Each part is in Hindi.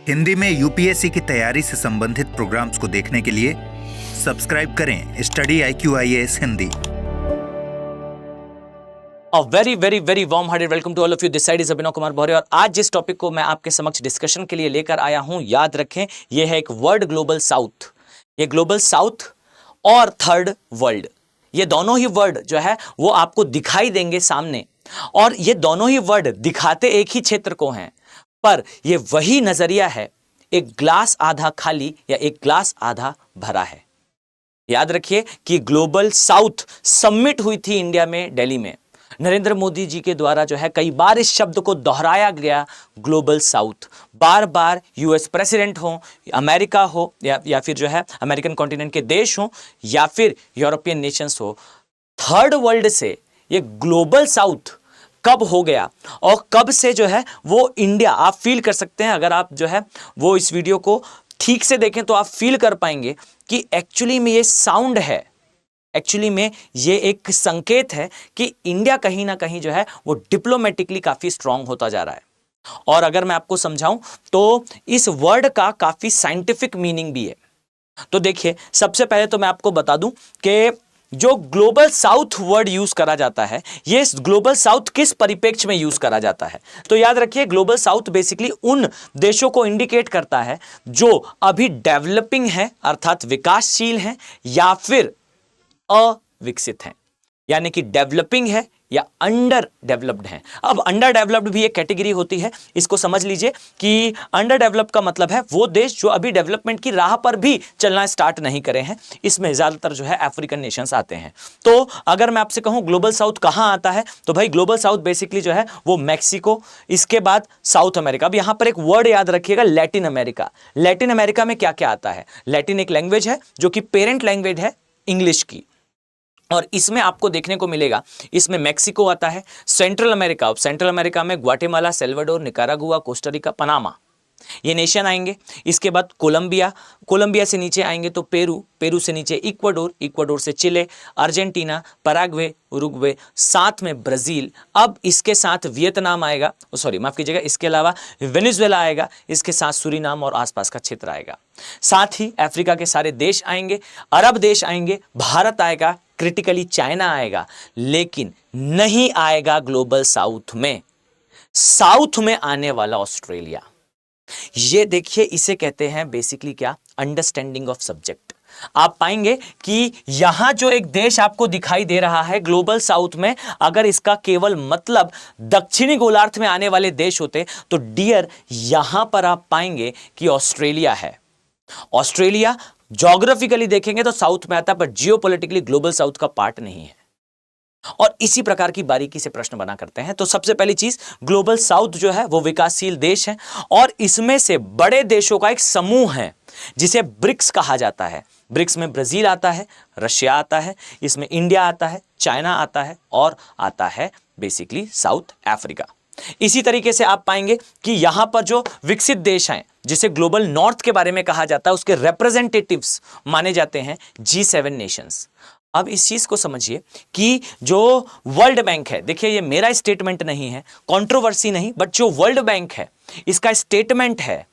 हिंदी में यूपीएससी की तैयारी से संबंधित प्रोग्राम्स को देखने के लिए सब्सक्राइब करें study IQ IAS Hindi. A very very very warm hearted welcome to all of you. This side is Abhinav Kumar भौरे और आज जिस टॉपिक को मैं आपके समक्ष डिस्कशन के लिए लेकर आया हूं, याद रखें यह है एक वर्ड ग्लोबल साउथ। ये ग्लोबल साउथ और थर्ड वर्ल्ड, ये दोनों ही वर्ड जो है वो आपको दिखाई देंगे सामने, और ये दोनों ही वर्ड दिखाते एक ही क्षेत्र को हैं, पर ये वही नजरिया है, एक ग्लास आधा खाली या एक ग्लास आधा भरा है। याद रखिए कि ग्लोबल साउथ समिट हुई थी इंडिया में, दिल्ली में। नरेंद्र मोदी जी के द्वारा जो है कई बार इस शब्द को दोहराया गया, ग्लोबल साउथ। बार बार यूएस प्रेसिडेंट हो, अमेरिका हो या फिर जो है अमेरिकन कॉन्टिनेंट के देश हो या फिर यूरोपियन नेशंस हो, थर्ड वर्ल्ड से ये ग्लोबल साउथ कब हो गया और कब से जो है वो इंडिया, आप फील कर सकते हैं अगर आप जो है वो इस वीडियो को ठीक से देखें तो आप फील कर पाएंगे कि एक्चुअली में ये साउंड है, एक्चुअली में ये एक संकेत है कि इंडिया कहीं ना कहीं जो है वो डिप्लोमेटिकली काफी स्ट्रांग होता जा रहा है। और अगर मैं आपको समझाऊं तो इस वर्ड का काफी साइंटिफिक मीनिंग भी है। तो देखिए, सबसे पहले तो मैं आपको बता दूं कि जो ग्लोबल साउथ वर्ड यूज करा जाता है, ये ग्लोबल साउथ किस परिप्रेक्ष्य में यूज करा जाता है। तो याद रखिए, ग्लोबल साउथ बेसिकली उन देशों को इंडिकेट करता है जो अभी डेवलपिंग है, अर्थात विकासशील हैं, या फिर अविकसित हैं, यानी कि डेवलपिंग है या अंडर डेवलप्ड है। अब अंडर डेवलप्ड भी एक कैटेगरी होती है, इसको समझ लीजिए कि अंडर डेवलप का मतलब है वो देश जो अभी डेवलपमेंट की राह पर भी चलना स्टार्ट नहीं करे हैं। इसमें ज्यादातर जो है अफ्रीकन नेशंस आते हैं। तो अगर मैं आपसे कहूं ग्लोबल साउथ कहां आता है, तो भाई ग्लोबल साउथ बेसिकली जो है वो मैक्सिको, इसके बाद साउथ अमेरिका। अब यहां पर एक वर्ड याद रखिएगा, लैटिन अमेरिका। लैटिन अमेरिका में क्या क्या आता है? लैटिन एक लैंग्वेज है जो कि पेरेंट लैंग्वेज है इंग्लिश की, और इसमें आपको देखने को मिलेगा, इसमें मैक्सिको आता है। सेंट्रल अमेरिका, सेंट्रल अमेरिका में Guatemala, Salvador, Nicaragua, Costa Rica, Panama, ये नेशन आएंगे। इसके बाद कोलंबिया, कोलंबिया से नीचे आएंगे तो पेरू, पेरू से नीचे इक्वाडोर, इक्वाडोर से चिले, अर्जेंटीना, पराग्वे, उरुग्वे, साथ में ब्राजील। अब इसके साथ वियतनाम आएगा, सॉरी माफ कीजिएगा, इसके अलावा वेनेजुएला आएगा, इसके साथ सूरीनाम और आसपास का क्षेत्र आएगा। साथ ही अफ्रीका के सारे देश आएंगे, अरब देश आएंगे, भारत आएगा, क्रिटिकली चाइना आएगा, लेकिन नहीं आएगा ग्लोबल साउथ में। साउथ में आने वाला ऑस्ट्रेलिया। ये देखिए, इसे कहते हैं बेसिकली क्या, अंडरस्टैंडिंग ऑफ सब्जेक्ट। आप पाएंगे कि यहां जो एक देश आपको दिखाई दे रहा है ग्लोबल साउथ में, अगर इसका केवल मतलब दक्षिणी गोलार्ध में आने वाले देश होते तो डियर यहां पर आप पाएंगे कि ऑस्ट्रेलिया है। ऑस्ट्रेलिया ज्योग्राफिकली देखेंगे तो साउथ में आता है, पर जियोपॉलिटिकली ग्लोबल साउथ का पार्ट नहीं है। और इसी प्रकार की बारीकी से प्रश्न बना करते हैं। तो सबसे पहली चीज, ग्लोबल साउथ जो है वो विकासशील देश है, और इसमें से बड़े देशों का एक समूह है जिसे ब्रिक्स कहा जाता है। ब्रिक्स में ब्राजील आता है, रशिया आता है, इसमें इंडिया आता है, चाइना आता है, और आता है बेसिकली साउथ अफ्रीका। इसी तरीके से आप पाएंगे कि यहां पर जो विकसित देश हैं, जिसे ग्लोबल नॉर्थ के बारे में कहा जाता है, उसके रिप्रेजेंटेटिव्स माने जाते हैं G7 नेशंस। अब इस चीज को समझिए कि जो वर्ल्ड बैंक है, देखिए ये मेरा स्टेटमेंट नहीं है, कंट्रोवर्सी नहीं, बट जो वर्ल्ड बैंक है इसका स्टेटमेंट है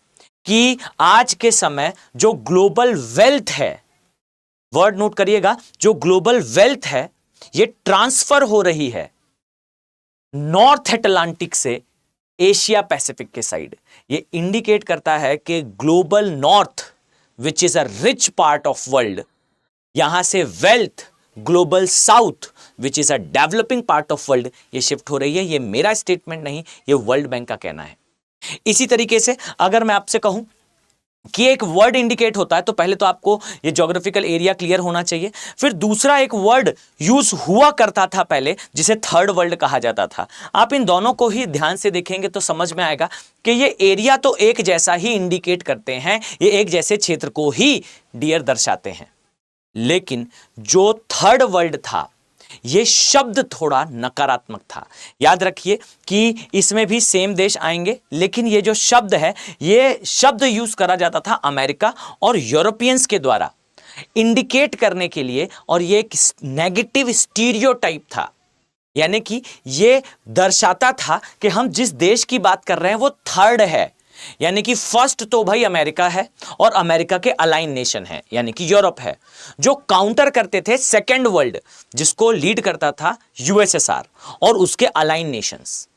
कि आज के समय जो ग्लोबल वेल्थ है, वर्ड नोट करिएगा, जो ग्लोबल वेल्थ है ये ट्रांसफर हो रही है नॉर्थ अटलांटिक से एशिया पैसिफिक के साइड। ये इंडिकेट करता है कि global north which is a rich part of world, यहां से wealth global south which is a developing part of world ये शिफ्ट हो रही है। ये मेरा स्टेटमेंट नहीं, ये वर्ल्ड बैंक का कहना है। इसी तरीके से अगर मैं आपसे कहूं कि एक वर्ड इंडिकेट होता है, तो पहले तो आपको ये ज्योग्राफिकल एरिया क्लियर होना चाहिए। फिर दूसरा एक वर्ड यूज हुआ करता था पहले, जिसे थर्ड वर्ल्ड कहा जाता था। आप इन दोनों को ही ध्यान से देखेंगे तो समझ में आएगा कि ये एरिया तो एक जैसा ही इंडिकेट करते हैं, ये एक जैसे क्षेत्र को ही डियर दर्शाते हैं, लेकिन जो थर्ड वर्ल्ड था ये शब्द थोड़ा नकारात्मक था। याद रखिए कि इसमें भी सेम देश आएंगे, लेकिन ये जो शब्द है, ये शब्द यूज करा जाता था अमेरिका और यूरोपियंस के द्वारा इंडिकेट करने के लिए, और ये एक नेगेटिव स्टीरियोटाइप था। यानी कि ये दर्शाता था कि हम जिस देश की बात कर रहे हैं वो थर्ड है, यानी कि फर्स्ट तो भाई अमेरिका है और अमेरिका के अलाइन नेशन है यानी कि यूरोप है, जो काउंटर करते थे सेकेंड वर्ल्ड जिसको लीड करता था यूएसएसआर और उसके अलाइन नेशंस।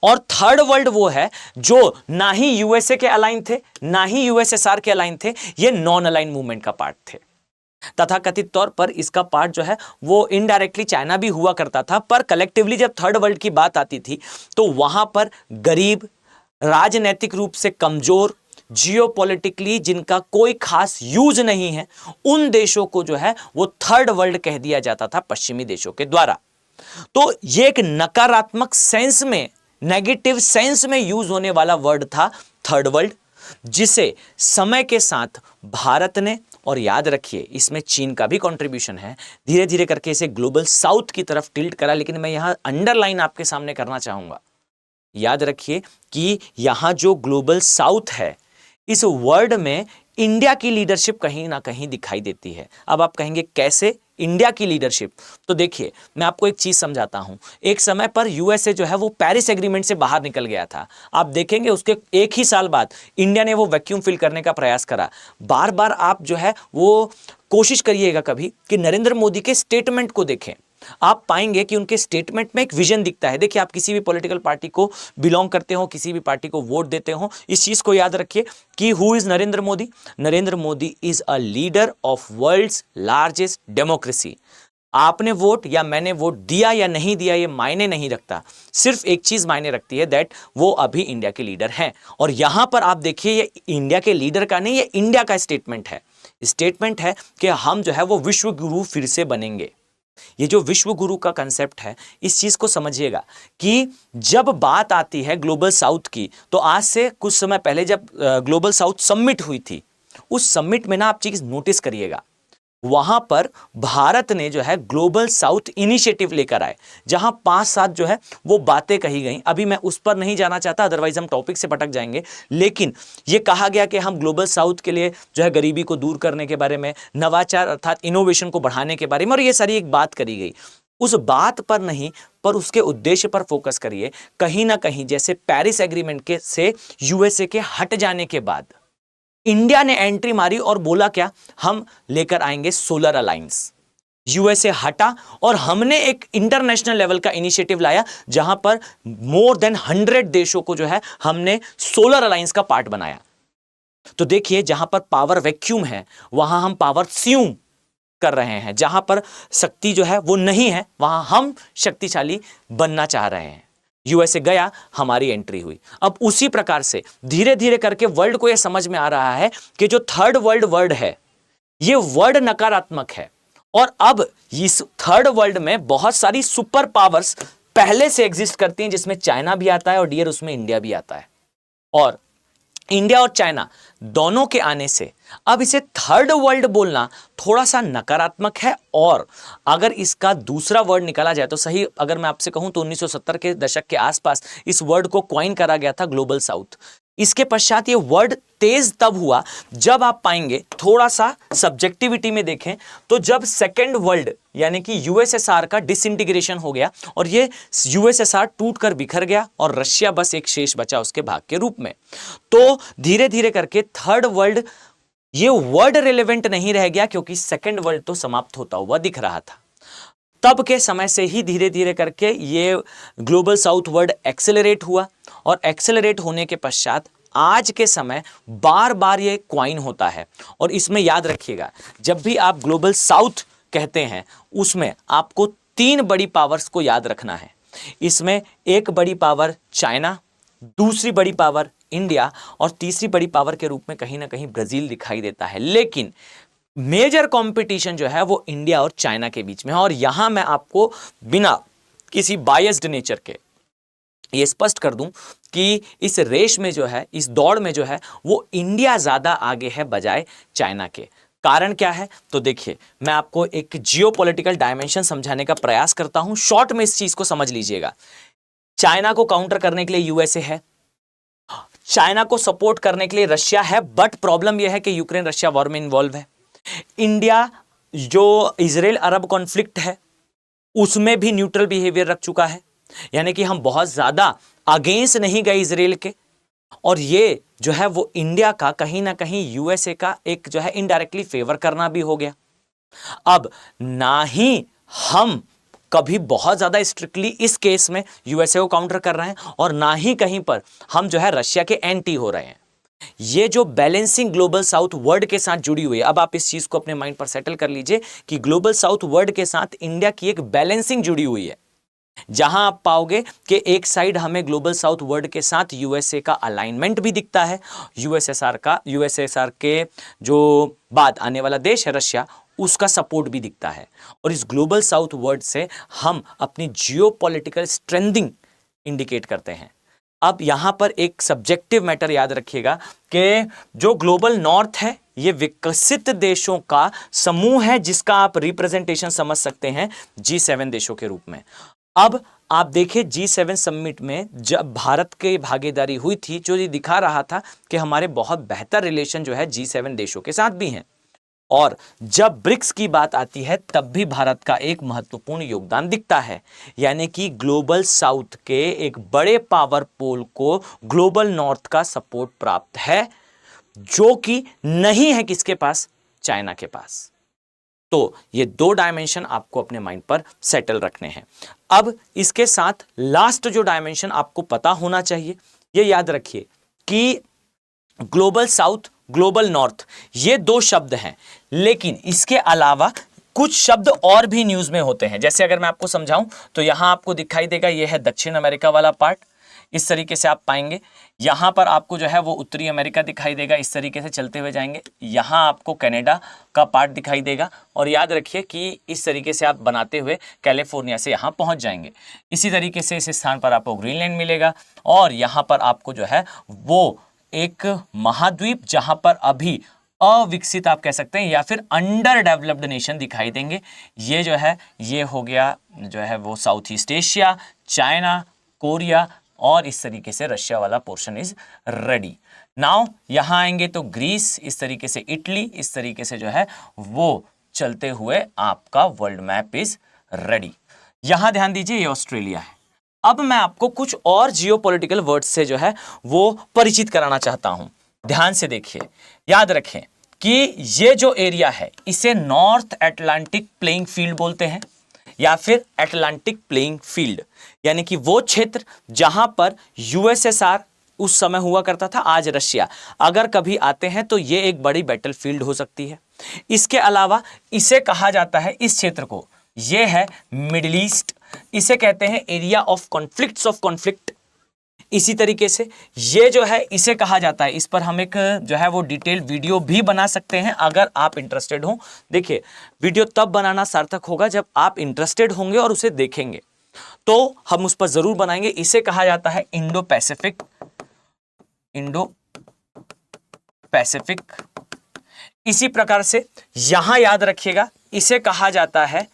और थर्ड वर्ल्ड वो है जो ना ही यूएसए के अलाइन थे ना ही यूएसएसआर के अलाइन थे, ये नॉन अलाइन मूवमेंट का पार्ट थे। तथाकथित तौर पर इसका पार्ट जो है वो इनडायरेक्टली चाइना भी हुआ करता था, पर कलेक्टिवली जब थर्ड वर्ल्ड की बात आती थी तो वहां पर गरीब, राजनैतिक रूप से कमजोर, जियोपॉलिटिकली जिनका कोई खास यूज नहीं है, उन देशों को जो है वो थर्ड वर्ल्ड कह दिया जाता था पश्चिमी देशों के द्वारा। तो ये एक नकारात्मक सेंस में, नेगेटिव सेंस में यूज होने वाला वर्ड था थर्ड वर्ल्ड, जिसे समय के साथ भारत ने, और याद रखिए इसमें चीन का भी कंट्रीब्यूशन है, धीरे धीरे करके इसे ग्लोबल साउथ की तरफ टिल्ट करा। लेकिन मैं यहां अंडरलाइन आपके सामने करना चाहूंगा, याद रखिए कि यहां जो ग्लोबल साउथ है, इस वर्ड में इंडिया की लीडरशिप कहीं ना कहीं दिखाई देती है। अब आप कहेंगे कैसे इंडिया की लीडरशिप? तो देखिए मैं आपको एक चीज समझाता हूं। एक समय पर यूएसए जो है वो पेरिस एग्रीमेंट से बाहर निकल गया था। आप देखेंगे उसके एक ही साल बाद इंडिया ने वो वैक्यूम फिल करने का प्रयास करा। बार बार आप जो है वो कोशिश करिएगा कभी कि नरेंद्र मोदी के स्टेटमेंट को देखें, आप पाएंगे कि उनके स्टेटमेंट में एक विजन दिखता है। देखिए आप किसी भी पॉलिटिकल पार्टी को बिलोंग करते हो, किसी भी पार्टी को वोट देते हो, इस चीज को याद रखिए कि who is Narendra Modi? Narendra Modi is a leader of world's largest democracy. आपने वोट या मैंने वोट दिया या नहीं दिया ये मायने नहीं रखता, सिर्फ एक चीज मायने रखती है, दैट वो अभी इंडिया के लीडर हैं। और यहां पर आप देखिए ये इंडिया के लीडर का नहीं, ये इंडिया का स्टेटमेंट है। स्टेटमेंट है कि हम जो है वो विश्व गुरु फिर से बनेंगे। ये जो विश्व गुरु का कंसेप्ट है, इस चीज को समझिएगा कि जब बात आती है ग्लोबल साउथ की, तो आज से कुछ समय पहले जब ग्लोबल साउथ समिट हुई थी, उस समिट में ना आप चीज नोटिस करिएगा, वहां पर भारत ने जो है ग्लोबल साउथ इनिशिएटिव लेकर आए, जहां 5-7 जो है वो बातें कही गई। अभी मैं उस पर नहीं जाना चाहता, अदरवाइज हम टॉपिक से भटक जाएंगे। लेकिन ये कहा गया कि हम ग्लोबल साउथ के लिए जो है गरीबी को दूर करने के बारे में, नवाचार अर्थात इनोवेशन को बढ़ाने के बारे में, और ये सारी एक बात करी गई। उस बात पर नहीं, पर उसके उद्देश्य पर फोकस करिए। कहीं ना कहीं जैसे पेरिस एग्रीमेंट के से यूएसए के हट जाने के बाद इंडिया ने एंट्री मारी और बोला क्या, हम लेकर आएंगे सोलर अलायंस। यूएसए हटा और हमने एक इंटरनेशनल लेवल का इनिशिएटिव लाया, जहां पर मोर देन 100 देशों को जो है हमने सोलर अलायंस का पार्ट बनाया। तो देखिए जहां पर पावर वैक्यूम है वहां हम पावर स्यूम कर रहे हैं, जहां पर शक्ति जो है वो नहीं है वहां हम शक्तिशाली बनना चाह रहे हैं। यूएसए गया, हमारी एंट्री हुई। अब उसी प्रकार से धीरे धीरे करके वर्ल्ड को यह समझ में आ रहा है कि जो थर्ड वर्ल्ड वर्ड है, ये वर्ड नकारात्मक है। और अब इस थर्ड वर्ल्ड में बहुत सारी सुपर पावर्स पहले से एग्जिस्ट करती हैं, जिसमें चाइना भी आता है और डियर उसमें इंडिया भी आता है। और इंडिया और चाइना दोनों के आने से अब इसे थर्ड वर्ल्ड बोलना थोड़ा सा नकारात्मक है। और अगर इसका दूसरा वर्ड निकाला जाए तो सही, अगर मैं आपसे कहूं तो 1970 के दशक के आसपास इस वर्ड को क्वाइन करा गया था, ग्लोबल साउथ। इसके पश्चात ये वर्ड तेज तब हुआ जब आप पाएंगे, थोड़ा सा सब्जेक्टिविटी में देखें तो, जब सेकेंड वर्ल्ड यानी कि यूएसएसआर का डिसइंटीग्रेशन हो गया और ये यूएसएसआर टूटकर बिखर गया और रशिया बस एक शेष बचा उसके भाग के रूप में। तो धीरे धीरे करके थर्ड वर्ल्ड ये वर्ड रिलेवेंट नहीं रह गया, क्योंकि सेकेंड वर्ल्ड तो समाप्त होता हुआ दिख रहा था। तब के समय से ही धीरे धीरे करके ये ग्लोबल साउथ वर्ड एक्सेलरेट हुआ और एक्सेलरेट होने के पश्चात आज के समय बार बार ये क्वाइन होता है। और इसमें याद रखिएगा, जब भी आप ग्लोबल साउथ कहते हैं उसमें आपको 3 बड़ी पावर्स को याद रखना है। इसमें एक बड़ी पावर चाइना, दूसरी बड़ी पावर इंडिया और तीसरी बड़ी पावर के रूप में कहीं ना कहीं ब्राजील दिखाई देता है। लेकिन मेजर कंपटीशन जो है वो इंडिया और चाइना के बीच में है। और यहां मैं आपको बिना किसी बायस्ड नेचर के ये स्पष्ट कर दूं कि इस रेस में जो है, इस दौड़ में जो है वो इंडिया ज्यादा आगे है बजाय चाइना के। कारण क्या है? तो देखिए मैं आपको एक जियोपॉलिटिकल डायमेंशन समझाने का प्रयास करता हूं, शॉर्ट में इस चीज को समझ लीजिएगा। चाइना को काउंटर करने के लिए यूएसए है, चाइना को सपोर्ट करने के लिए रशिया है, बट प्रॉब्लम यह है कि यूक्रेन रशिया वॉर में इन्वॉल्व है। इंडिया जो इजराइल अरब कॉन्फ्लिक्ट है उसमें भी न्यूट्रल बिहेवियर रख चुका है, यानी कि हम बहुत ज्यादा अगेंस्ट नहीं गए इजराइल के, और ये जो है वो इंडिया का कहीं ना कहीं यूएसए का एक जो है इनडायरेक्टली फेवर करना भी हो गया। अब ना ही हम कभी बहुत ज्यादा स्ट्रिक्टली इस केस में यूएसए को काउंटर कर रहे हैं और ना ही कहीं पर हम जो है रशिया के एंटी हो रहे हैं। ये जो बैलेंसिंग ग्लोबल साउथ वर्ड के साथ जुड़ी हुई है, अब आप इस चीज को अपने माइंड पर सेटल कर लीजिए कि ग्लोबल साउथ वर्ड के साथ इंडिया की एक बैलेंसिंग जुड़ी हुई है, जहां आप पाओगे कि एक साइड हमें ग्लोबल साउथ वर्ल्ड के साथ यूएसए का अलाइनमेंट भी दिखता है, यूएसएसआर के जो बाद आने वाला देश है रशिया, उसका सपोर्ट भी दिखता है। और इस ग्लोबल साउथ वर्ल्ड से हम अपनी जियोपॉलिटिकल स्ट्रेंथिंग इंडिकेट करते हैं। अब यहां पर एक सब्जेक्टिव मैटर याद रखिएगा कि जो ग्लोबल नॉर्थ है ये विकसित देशों का समूह है, जिसका आप रिप्रेजेंटेशन समझ सकते हैं G7 देशों के रूप में। अब आप देखिए G7 समिट में जब भारत की भागीदारी हुई थी, जो ये दिखा रहा था कि हमारे बहुत बेहतर रिलेशन जो है G7 देशों के साथ भी हैं। और जब ब्रिक्स की बात आती है तब भी भारत का एक महत्वपूर्ण योगदान दिखता है, यानी कि ग्लोबल साउथ के एक बड़े पावर पोल को ग्लोबल नॉर्थ का सपोर्ट प्राप्त है, जो कि नहीं है किसके पास, चाइना के पास। तो ये दो डायमेंशन आपको अपने माइंड पर सेटल रखने हैं। अब इसके साथ लास्ट जो डायमेंशन आपको पता होना चाहिए, ये याद रखिए कि ग्लोबल साउथ, ग्लोबल नॉर्थ, ये दो शब्द हैं, लेकिन इसके अलावा कुछ शब्द और भी न्यूज में होते हैं। जैसे अगर मैं आपको समझाऊं तो यहां आपको दिखाई देगा, ये है दक्षिण अमेरिका वाला पार्ट, इस तरीके से आप पाएंगे। यहां पर आपको जो है वो उत्तरी अमेरिका दिखाई देगा, इस तरीके से चलते हुए जाएंगे। यहां आपको कनाडा का पार्ट दिखाई देगा, और याद रखिए कि इस तरीके से आप बनाते हुए कैलिफोर्निया से यहां पहुंच जाएंगे। इसी तरीके से इस स्थान पर आपको ग्रीनलैंड मिलेगा, और यहां पर आपको जो है वो एक महाद्वीप, जहां पर अभी अविकसित आप कह सकते हैं या फिर अंडर डेवलप्ड नेशन दिखाई देंगे। ये जो है ये हो गया जो है वो south east Asia, China, Korea, और इस तरीके से रशिया वाला पोर्शन इज रेडी। नाउ यहां आएंगे तो ग्रीस, इस तरीके से इटली, इस तरीके से जो है वो चलते हुए आपका वर्ल्ड मैप इज रेडी। यहां ध्यान दीजिए ये ऑस्ट्रेलिया है। अब मैं आपको कुछ और जियोपॉलिटिकल वर्ड्स से जो है वो परिचित कराना चाहता हूं। ध्यान से देखिए, याद रखें कि ये जो एरिया है इसे नॉर्थ अटलांटिक प्लेइंग फील्ड बोलते हैं, या फिर अटलांटिक प्लेइंग फील्ड, यानी कि वो क्षेत्र जहां पर यूएसएसआर उस समय हुआ करता था, आज रशिया अगर कभी आते हैं तो ये एक बड़ी बैटल फील्ड हो सकती है। इसके अलावा इसे कहा जाता है, इस क्षेत्र को, ये है मिडिल ईस्ट, इसे कहते हैं एरिया ऑफ कॉन्फ्लिक्ट। इसी तरीके से ये जो है इसे कहा जाता है, इस पर हम एक जो है वो डिटेल वीडियो भी बना सकते हैं अगर आप इंटरेस्टेड हो। देखिए, वीडियो तब बनाना सार्थक होगा जब आप इंटरेस्टेड होंगे और उसे देखेंगे, तो हम उस पर जरूर बनाएंगे। इसे कहा जाता है इंडो पैसिफिक। इसी प्रकार से यहां याद रखिएगा, इसे कहा जाता है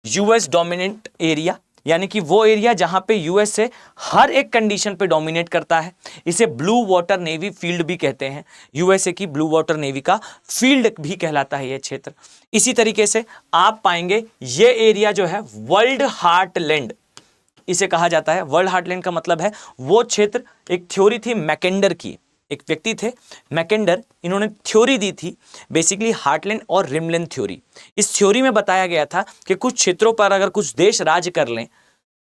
यूएस डोमिनेंट एरिया, यानी कि वो एरिया जहां पे यूएस से हर एक कंडीशन पे डोमिनेट करता है। इसे ब्लू वाटर नेवी फील्ड भी कहते हैं, यूएसए की ब्लू वाटर नेवी का फील्ड भी कहलाता है ये क्षेत्र। इसी तरीके से आप पाएंगे ये एरिया जो है वर्ल्ड हार्टलैंड, इसे कहा जाता है। वर्ल्ड हार्टलैंड का मतलब है वो क्षेत्र, एक थ्योरी थी मैकेंडर की, एक व्यक्ति थे मैकेंडर, इन्होंने थ्योरी दी थी बेसिकली हार्टलैंड और रिमलैंड थ्योरी। इस थ्योरी में बताया गया था कि कुछ क्षेत्रों पर अगर कुछ देश राज कर लें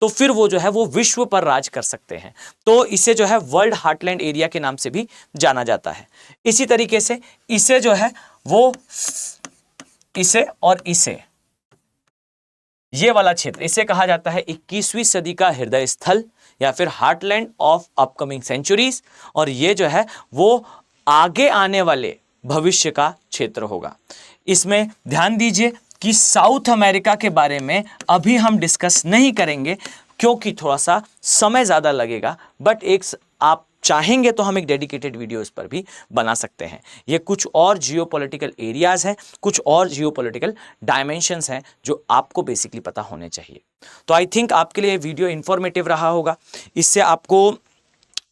तो फिर वो जो है वो विश्व पर राज कर सकते हैं, तो इसे जो है वर्ल्ड हार्टलैंड एरिया के नाम से भी जाना जाता है। इसी तरीके से इसे जो है वो इसे और इसे, ये वाला क्षेत्र, इसे कहा जाता है 21वीं सदी का हृदय स्थल या फिर हार्टलैंड ऑफ अपकमिंग सेंचुरीज, और ये जो है वो आगे आने वाले भविष्य का क्षेत्र होगा। इसमें ध्यान दीजिए कि साउथ अमेरिका के बारे में अभी हम डिस्कस नहीं करेंगे क्योंकि थोड़ा सा समय ज़्यादा लगेगा, बट एक आप चाहेंगे तो हम एक डेडिकेटेड वीडियो इस पर भी बना सकते हैं। ये कुछ और जियोपॉलिटिकल एरियाज हैं, कुछ और जियोपॉलिटिकल डायमेंशंस हैं जो आपको बेसिकली पता होने चाहिए। तो आई थिंक आपके लिए वीडियो इंफॉर्मेटिव रहा होगा, इससे आपको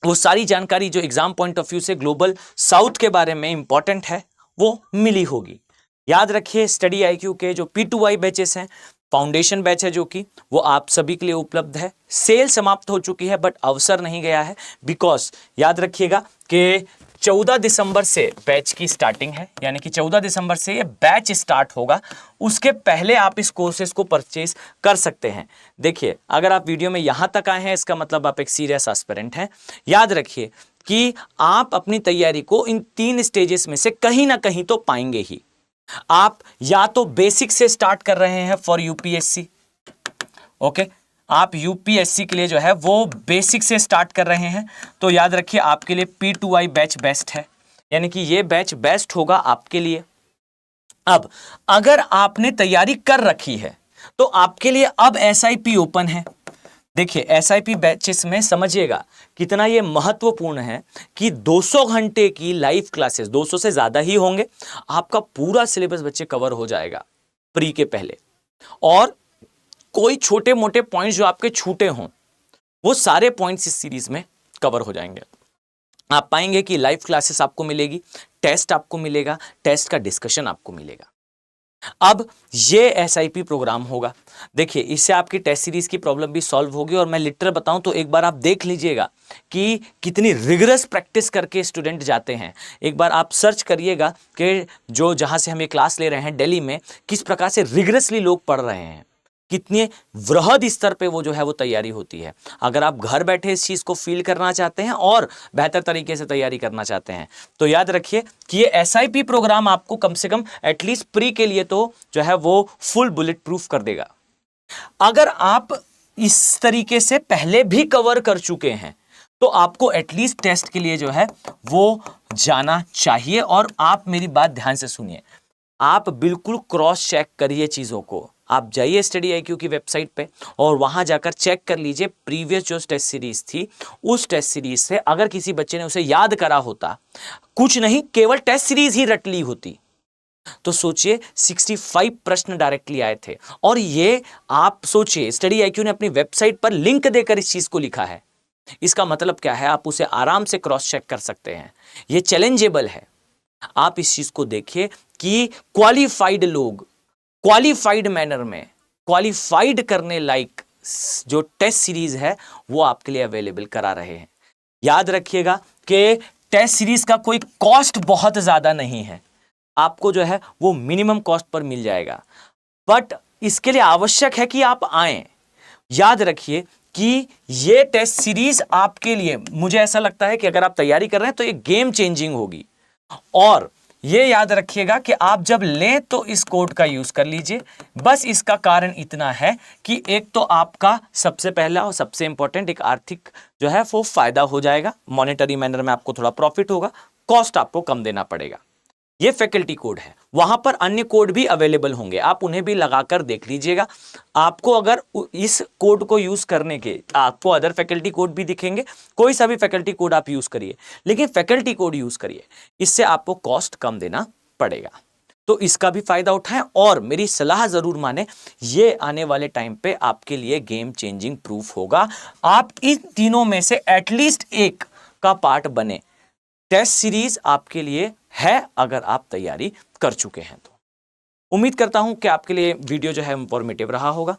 वो सारी जानकारी जो एग्जाम पॉइंट ऑफ व्यू से ग्लोबल साउथ के बारे में इंपॉर्टेंट है वो मिली होगी। याद रखिए, स्टडी IQ के जो P2I बैचेस हैं फाउंडेशन बैच है जो कि वो आप सभी के लिए उपलब्ध है। सेल समाप्त हो चुकी है बट अवसर नहीं गया है, बिकॉज याद रखिएगा कि 14 दिसंबर से बैच की स्टार्टिंग है, यानी कि 14 दिसंबर से ये बैच स्टार्ट होगा। उसके पहले आप इस कोर्सेज को परचेज कर सकते हैं। देखिए, अगर आप वीडियो में यहां तक आए हैं इसका मतलब आप एक सीरियस एस्पिरेंट हैं। याद रखिए कि आप अपनी तैयारी को इन 3 स्टेजेस में से कहीं ना कहीं तो पाएंगे ही। आप या तो बेसिक से स्टार्ट कर रहे हैं फॉर यूपीएससी, ओके, आप यूपीएससी के लिए जो है वो बेसिक से स्टार्ट कर रहे हैं, तो याद रखिए आपके लिए P2I बैच बेस्ट है, यानी कि ये बैच बेस्ट होगा आपके लिए। अब अगर आपने तैयारी कर रखी है तो आपके लिए अब SIP ओपन है। देखिए, SIP बैचेस में समझिएगा कितना ये महत्वपूर्ण है कि 200 घंटे की लाइव क्लासेस, 200 से ज्यादा ही होंगे, आपका पूरा सिलेबस बच्चे कवर हो जाएगा प्री के पहले, और कोई छोटे मोटे पॉइंट्स जो आपके छूटे हों वो सारे पॉइंट्स इस सीरीज में कवर हो जाएंगे। आप पाएंगे कि लाइव क्लासेस आपको मिलेगी, टेस्ट आपको मिलेगा, टेस्ट का डिस्कशन आपको मिलेगा। अब ये SIP प्रोग्राम होगा। देखिए, इससे आपकी टेस्ट सीरीज की प्रॉब्लम भी सॉल्व होगी, और मैं लिटरल बताऊं तो एक बार आप देख लीजिएगा कि कितनी रिगरस प्रैक्टिस करके स्टूडेंट जाते हैं। एक बार आप सर्च करिएगा कि जहां से हम ये क्लास ले रहे हैं दिल्ली में, किस प्रकार से रिगरसली लोग पढ़ रहे हैं, कितने वृहद स्तर पे वो जो है वो तैयारी होती है। अगर आप घर बैठे इस चीज को फील करना चाहते हैं और बेहतर तरीके से तैयारी करना चाहते हैं तो याद रखिए कि ये SIP प्रोग्राम आपको कम से कम एटलीस्ट प्री के लिए तो जो है वो फुल बुलेट प्रूफ कर देगा। अगर आप इस तरीके से पहले भी कवर कर चुके हैं तो आपको एटलीस्ट टेस्ट के लिए जो है वो जाना चाहिए। और आप मेरी बात ध्यान से सुनिए, आप बिल्कुल क्रॉस चेक करिए चीजों को। आप जाइए StudyIQ की वेबसाइट पे और वहां जाकर चेक कर लीजिए प्रीवियस जो टेस्ट सीरीज थी, उस टेस्ट सीरीज से अगर किसी बच्चे ने उसे याद करा होता, कुछ नहीं केवल टेस्ट सीरीज ही रट ली होती, तो सोचिए 65 प्रश्न डायरेक्टली आए थे। और ये आप सोचिए StudyIQ ने अपनी वेबसाइट पर लिंक देकर इस चीज को लिखा है। इसका मतलब क्या है, आप उसे आराम से क्रॉस चेक कर सकते हैं, ये चैलेंजेबल है। आप इस चीज को देखिए कि क्वालिफाइड लोग क्वालिफाइड मैनर में क्वालिफाइड करने लायक जो टेस्ट सीरीज है वो आपके लिए अवेलेबल करा रहे हैं। याद रखिएगा कि टेस्ट सीरीज का कोई कॉस्ट बहुत ज्यादा नहीं है, आपको जो है वो मिनिमम कॉस्ट पर मिल जाएगा, बट इसके लिए आवश्यक है कि आप आएं। याद रखिए कि ये टेस्ट सीरीज आपके लिए, मुझे ऐसा लगता है कि अगर आप तैयारी कर रहे हैं तो ये गेम चेंजिंग होगी। और ये याद रखिएगा कि आप जब लें तो इस कोड का यूज कर लीजिए। बस इसका कारण इतना है कि एक तो आपका सबसे पहला और सबसे इंपॉर्टेंट एक आर्थिक जो है वो फायदा हो जाएगा, मॉनेटरी मैनर में आपको थोड़ा प्रॉफिट होगा, कॉस्ट आपको कम देना पड़ेगा। ये फैकल्टी कोड है, वहां पर अन्य कोड भी अवेलेबल होंगे, आप उन्हें भी लगाकर देख लीजिएगा। आपको अगर इस कोड को यूज करने के आपको अदर फैकल्टी कोड भी दिखेंगे, कोई सा भी फैकल्टी कोड आप यूज करिए, लेकिन फैकल्टी कोड यूज करिए, इससे आपको कॉस्ट कम देना पड़ेगा। तो इसका भी फायदा उठाएं और मेरी सलाह जरूर माने, ये आने वाले टाइम पे आपके लिए गेम चेंजिंग प्रूफ होगा। आप इन तीनों में से एटलीस्ट एक का पार्ट बने। टेस्ट सीरीज आपके लिए है अगर आप तैयारी कर चुके हैं तो। उम्मीद करता हूं कि आपके लिए वीडियो जो है इंफॉर्मेटिव रहा होगा,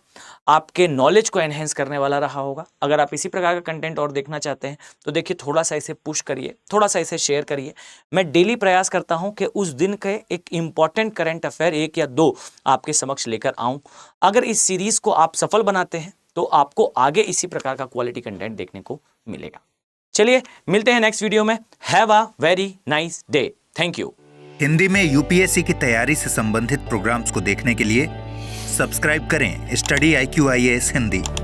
आपके नॉलेज को एनहेंस करने वाला रहा होगा। अगर आप इसी प्रकार का कंटेंट और देखना चाहते हैं तो देखिए, थोड़ा सा इसे पुश करिए, थोड़ा सा इसे शेयर करिए। मैं डेली प्रयास करता हूं कि उस दिन के एक इंपॉर्टेंट करंट अफेयर 1 या 2 आपके समक्ष लेकर आऊं। अगर इस सीरीज को आप सफल बनाते हैं तो आपको आगे इसी प्रकार का क्वालिटी कंटेंट देखने को मिलेगा। चलिए मिलते हैं नेक्स्ट वीडियो में। Have a very nice day. Thank you. Hindi में यूपीएससी की तैयारी से संबंधित प्रोग्राम्स को देखने के लिए सब्सक्राइब करें StudyIQ IAS हिंदी।